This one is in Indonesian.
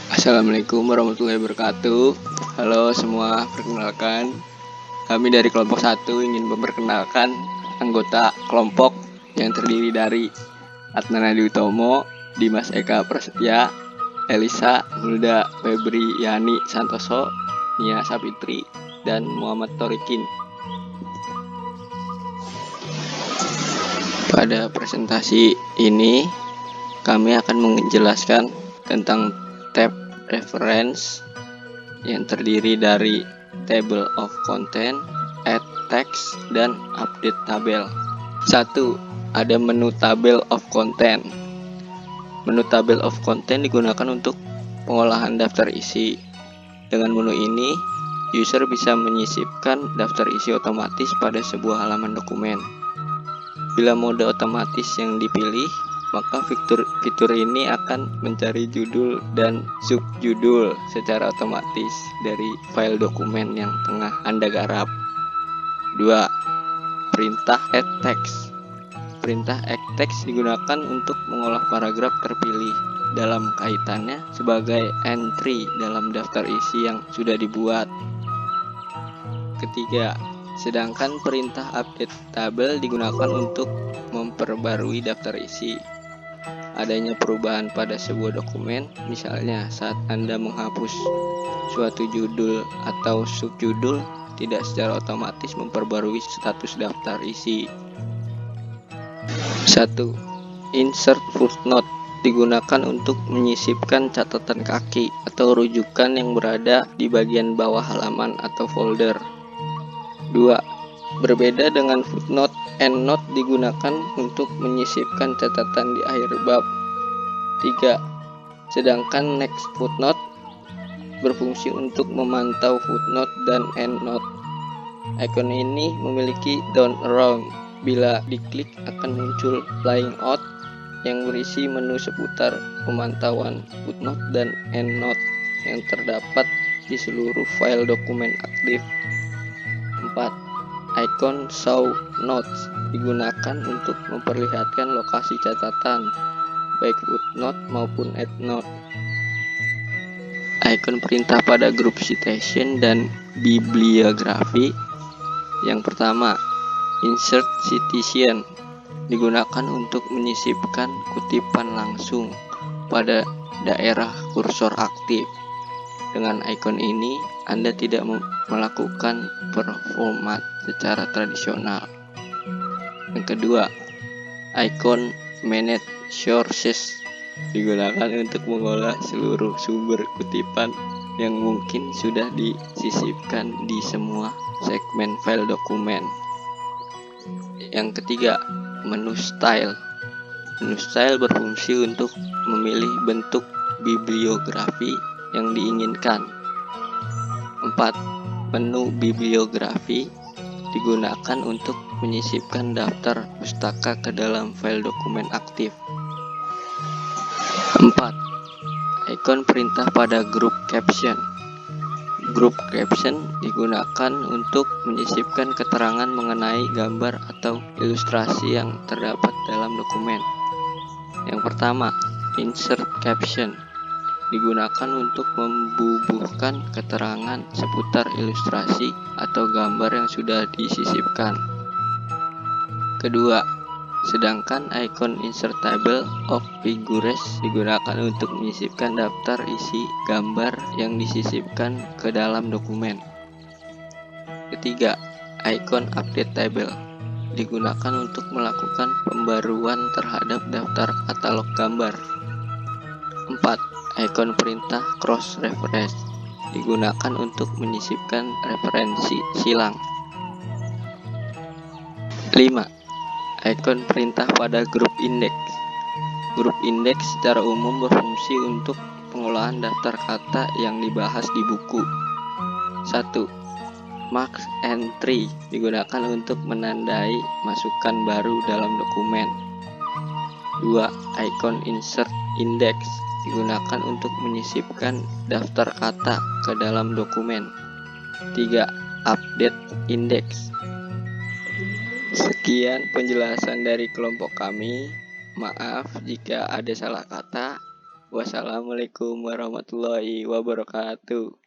Assalamualaikum warahmatullahi wabarakatuh. Halo semua, perkenalkan kami dari kelompok 1 ingin memperkenalkan anggota kelompok yang terdiri dari Adnan Adi Utomo, Dimas Eka Prasetya, Elisa Hulda Febri Yani Santoso, Nia Sapitri, dan Muhammad Torikin. Pada presentasi ini kami akan menjelaskan tentang tab reference yang terdiri dari table of content, add text, dan update tabel. 1. Ada menu table of content. Menu table of content digunakan untuk pengolahan daftar isi. Dengan menu ini, user bisa menyisipkan daftar isi otomatis pada sebuah halaman dokumen. Bila mode otomatis yang dipilih, maka fitur ini akan mencari judul dan subjudul secara otomatis dari file dokumen yang tengah Anda garap. 2. Perintah add text. Perintah add text digunakan untuk mengolah paragraf terpilih dalam kaitannya sebagai entry dalam daftar isi yang sudah dibuat. Ketiga, sedangkan perintah update tabel digunakan untuk memperbarui daftar isi. Adanya perubahan pada sebuah dokumen, misalnya saat Anda menghapus suatu judul atau subjudul, tidak secara otomatis memperbarui status daftar isi. 1. Insert footnote digunakan untuk menyisipkan catatan kaki atau rujukan yang berada di bagian bawah halaman atau folder. 2. Berbeda dengan footnote, endnote digunakan untuk menyisipkan catatan di akhir bab. 3. Sedangkan next footnote berfungsi untuk memantau footnote dan endnote. Icon ini memiliki down arrow. Bila diklik akan muncul flying out yang berisi menu seputar pemantauan footnote dan endnote yang terdapat di seluruh file dokumen aktif. 4. Icon show notes digunakan untuk memperlihatkan lokasi catatan, baik footnote maupun endnote. Icon perintah pada grup citation dan bibliografi. Yang pertama, insert citation digunakan untuk menyisipkan kutipan langsung pada daerah kursor aktif. Dengan icon ini, Anda tidak melakukan performat secara tradisional. Yang kedua, icon manage sources digunakan untuk mengolah seluruh sumber kutipan yang mungkin sudah disisipkan di semua segmen file dokumen. Yang ketiga, menu style. Menu style berfungsi untuk memilih bentuk bibliografi yang diinginkan. 4. Menu bibliografi digunakan untuk menyisipkan daftar pustaka ke dalam file dokumen aktif. 4. Icon perintah pada grup caption. Grup caption digunakan untuk menyisipkan keterangan mengenai gambar atau ilustrasi yang terdapat dalam dokumen. Yang pertama, insert caption digunakan untuk membubuhkan keterangan seputar ilustrasi atau gambar yang sudah disisipkan. Kedua, sedangkan icon insert table of figures digunakan untuk menyisipkan daftar isi gambar yang disisipkan ke dalam dokumen. Ketiga, icon update table digunakan untuk melakukan pembaruan terhadap daftar katalog gambar. 4. Icon perintah cross reference digunakan untuk menyisipkan referensi silang. 5. Icon perintah pada grup index. Grup index secara umum berfungsi untuk pengolahan daftar kata yang dibahas di buku. 1. Mark entry digunakan untuk menandai masukan baru dalam dokumen. 2. Icon insert index digunakan untuk menyisipkan daftar kata ke dalam dokumen. 3. Update index. Sekian penjelasan dari kelompok kami. Maaf jika ada salah kata. Wassalamualaikum warahmatullahi wabarakatuh.